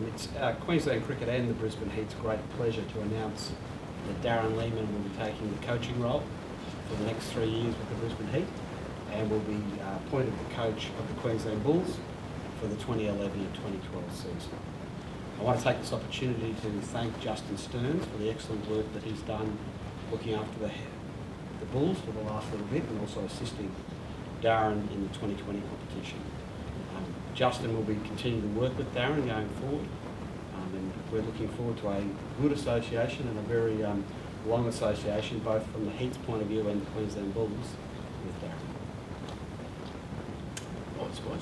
It's Queensland Cricket and the Brisbane Heat's great pleasure to announce that Darren Lehmann will be taking the coaching role for the next 3 years with the Brisbane Heat, and will be appointed the coach of the Queensland Bulls for the 2011 and 2012 season. I want to take this opportunity to thank Justin Stearns for the excellent work that he's done looking after the Bulls for the last little bit, and also assisting Darren in the 2020 competition. Justin will be continuing to work with Darren going forward, and we're looking forward to a good association and a very long association, both from the Heat's point of view and the Queensland Bulls with Darren. Oh, it's my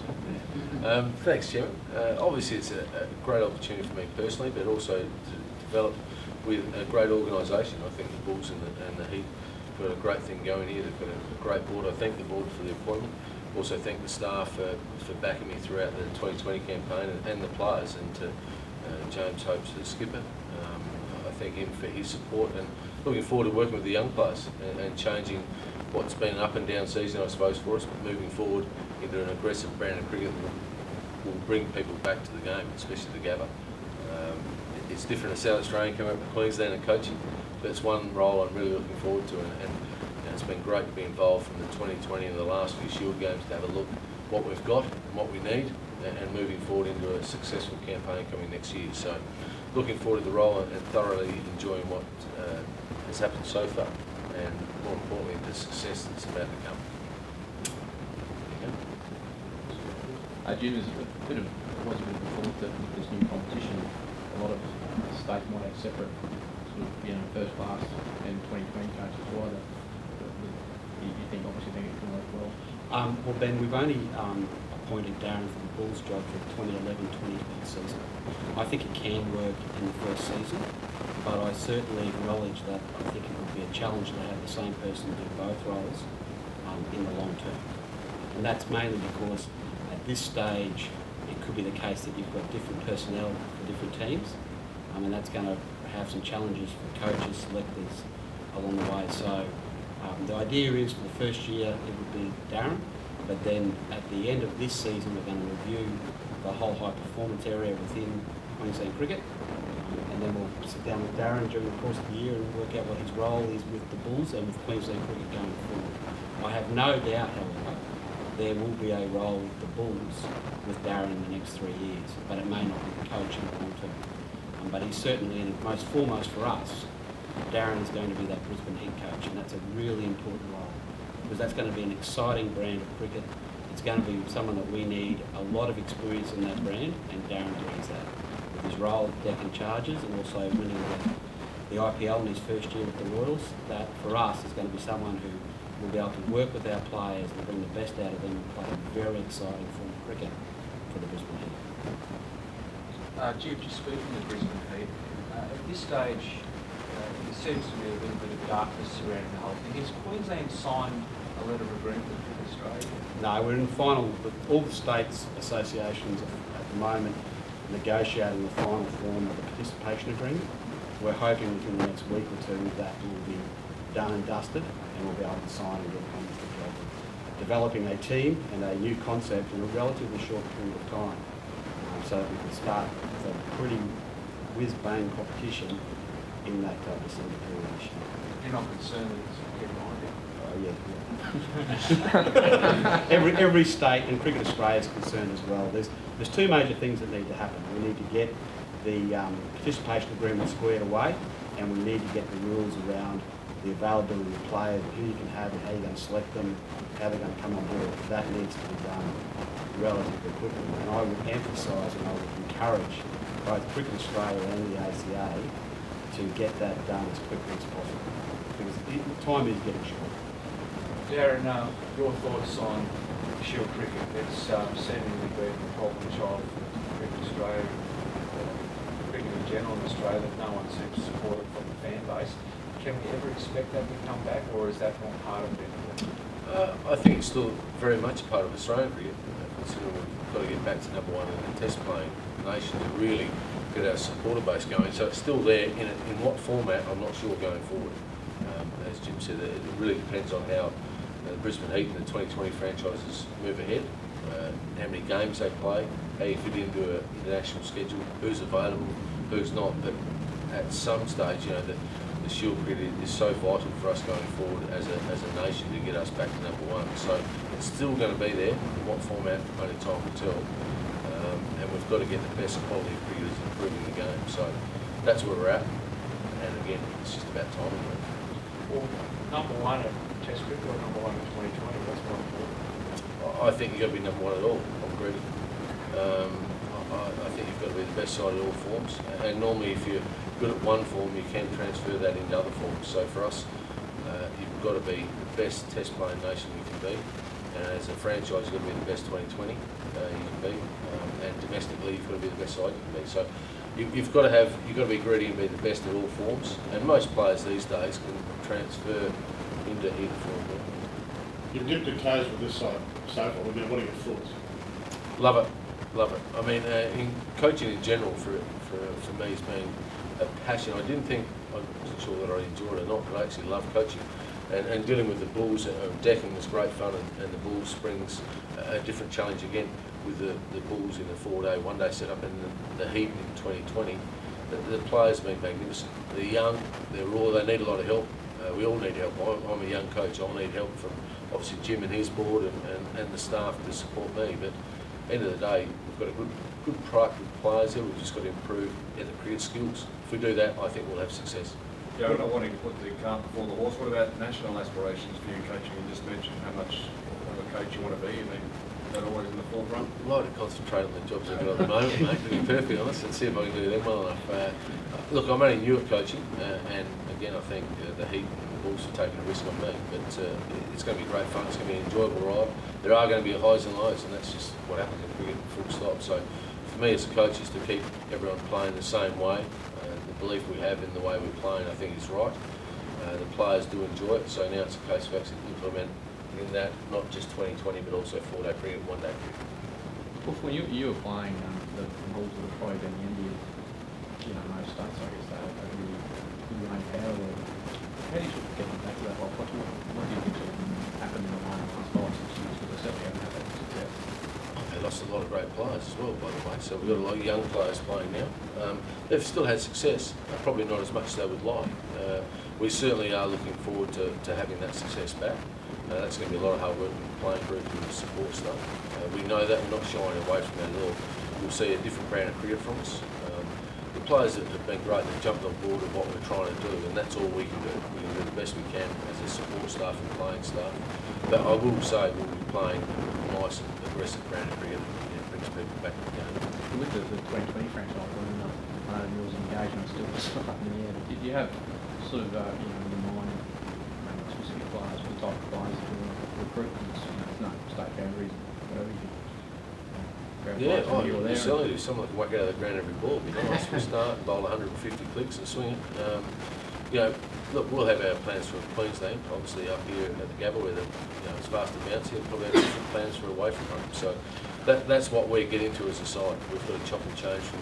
turn. Thanks, Chairman. Obviously, it's a great opportunity for me personally, but also to develop with a great organisation. I think the Bulls and the Heat have got a great thing going here. They've got a great board. I thank the board for the appointment. Also thank the staff for backing me throughout the 2020 campaign, and the players, and to James Hope's the skipper. I thank him for his support, and looking forward to working with the young players and changing what's been an up and down season, I suppose, for us, but moving forward into an aggressive brand of cricket that will bring people back to the game, especially the Gabba. It's different to South Australian coming up to Queensland and coaching, but it's one role I'm really looking forward to, and it's been great to be involved from the 2020 and the last few Shield games to have a look what we've got and what we need, and moving forward into a successful campaign coming next year. So looking forward to the role and thoroughly enjoying what has happened so far, and more importantly the success that's about to come. Jim, there's a bit of thought that with this new competition, a lot of states might have separate first class and 2020 coaches. Why you think it can work well? Well, Ben, we've only appointed Darren for the Bulls job for the 2011-2012 season. I think it can work in the first season, but I certainly acknowledge that I think it would be a challenge to have the same person do both roles in the long term. And that's mainly because at this stage it could be the case that you've got different personnel for different teams, and that's going to have some challenges for coaches, selectors along the way. So the idea is for the first year it would be Darren, but then at the end of this season we're going to review the whole high performance area within Queensland Cricket, and then we'll sit down with Darren during the course of the year and work out what his role is with the Bulls and with Queensland Cricket going forward. I have no doubt, however, there will be a role with the Bulls with Darren in the next 3 years, but it may not be the coach in the long term. But he's certainly, and most foremost for us, Darren is going to be that Brisbane Heat coach, and that's a really important role, because that's going to be an exciting brand of cricket. It's going to be someone that we need a lot of experience in that brand, and Darren brings that with his role at Deccan Chargers and also winning the IPL in his first year with the Royals. That for us is going to be someone who will be able to work with our players and bring the best out of them and play a very exciting form of cricket for the Brisbane Heat. Jim, just speaking of the Brisbane Heat, at this stage there seems to be a little bit of darkness surrounding the whole thing. Has Queensland signed a letter of agreement with Cricket Australia? No, we're in final, all the states associations at the moment negotiating the final form of the participation agreement. We're hoping within the next week or two that will be done and dusted, and we'll be able to sign and get on with the job. Developing a team and a new concept in a relatively short period of time, so that we can start with a pretty whiz-bang competition in that December period this year. You're not concerned that it's getting on Yeah. every state, and Cricket Australia is concerned as well. There's two major things that need to happen. We need to get the participation agreement squared away, and we need to get the rules around the availability of players, who you can have and how you're going to select them, how they're going to come on board. That needs to be done relatively quickly. And I would emphasise and I would encourage both Cricket Australia and the ACA to get that done as quickly as possible, because time is getting short. Darren, your thoughts on Shield cricket? It's seemingly been a problem child for Cricket Australia, cricket in general in Australia, that no one seems to support it from the fan base. Can we ever expect that to come back, or is that not part of it? I think it's still very much a part of Australian cricket. Considering we've got to get back to #1 in the Test playing nation to really get our supporter base going. So it's still there. In what format, I'm not sure going forward. As Jim said, it really depends on how the Brisbane Heat and the 2020 franchises move ahead. how many games they play, how you fit into an international schedule, who's available, who's not. But at some stage, you know, the Shield cricket is so vital for us going forward as a nation to get us back to #1. So it's still going to be there. In what format, only time will tell. And we've got to get the best quality of cricketers improving the game. So that's where we're at. And again, it's just about timing. Well, #1 at Test cricket or #1 in 2020, that's more important. I think you've got to be #1 at all. I'm greedy. I think you've got to be the best side at all forms. And normally, if you're good at one form, you can transfer that into other forms. So for us, you've got to be the best Test playing nation you can be. And as a franchise, you've got to be the best 2020 you can be. And domestically, you've got to be the best side you can be. So you've got to be greedy and be the best at all forms. And most players these days can transfer into either form. You've dipped your toes with this side so far. What are your thoughts? Love it, love it. I mean, in coaching in general for me has been a passion. I wasn't sure that I enjoyed it or not, but I actually love coaching. And dealing with the Bulls, decking was great fun, and the Bulls brings a different challenge again with the Bulls in a 4-day, 1-day setup, and the Heat in 2020. The players have been magnificent. They're young, they're raw, they need a lot of help. We all need help. I'm a young coach, I'll need help from obviously Jim and his board and the staff to support me. But at the end of the day, we've got a good product with players here. We've just got to improve the cricket skills. If we do that, I think we'll have success. Yeah, I'm not wanting to put the cart before the horse. What about national aspirations for you coaching? You just mentioned how much of a coach you want to be. I mean, is that always in the forefront? I'd like to concentrate on the jobs I've got at the moment, mate, to be perfectly honest, and see if I can do them well enough. Look, I'm only new at coaching, and again, I think the Heat and the Bulls have taken a risk on me, but it's going to be great fun. It's going to be an enjoyable ride. There are going to be highs and lows, and that's just what happens in cricket, full stop. So for me as a coach is to keep everyone playing the same way. The belief we have in the way we're playing, I think, is right. The players do enjoy it, so now it's a case of actually implementing that, not just 2020, but also 4-day cricket, 1-day cricket. Well, when you were playing, the Bulls were probably been the Indians, most states, I guess, they have really good rain power. How do you sort of get them back to that? What do you think sort of happened in the last 5 or 6 years? Because they certainly haven't had that success. They lost a lot of great players as well, by the way, so we've got a lot of young players playing now. They've still had success, probably not as much as they would like. We certainly are looking forward to having that success back. That's going to be a lot of hard work with the playing group and the support stuff. We know that, we're not shying away from that at all. You'll see a different brand of cricket from us. The players that have been great, they've jumped on board with what we're trying to do, and that's all we can do. We can do the best we can as a support staff and playing staff. But I will say we'll be playing a nice and aggressive brand of cricket that brings people back to the game. With the 2020 franchise, there was engagement still sort of up in the air. Did you have sort of, in your mind, specific players, the type of players that you want to recruit? No state boundaries, whatever you think. Yeah, you certainly do. Someone that can whack out of the ground every ball. It'd be nice to start and bowl 150 clicks and swing it. Look, we'll have our plans for Queensland, obviously up here at the Gabba where it's vast and bouncy, and probably have different plans for away from home. So that's what we get into as a side. We've got to chop and change from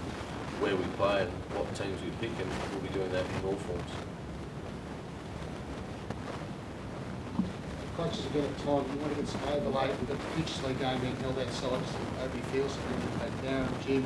where we play and what teams we pick, and we'll be doing that in all forms. Coaches again at time, you want to get some overlay. We've got the Futures League game being held outside Oakley Fields, so we're going to take Darren, Jim,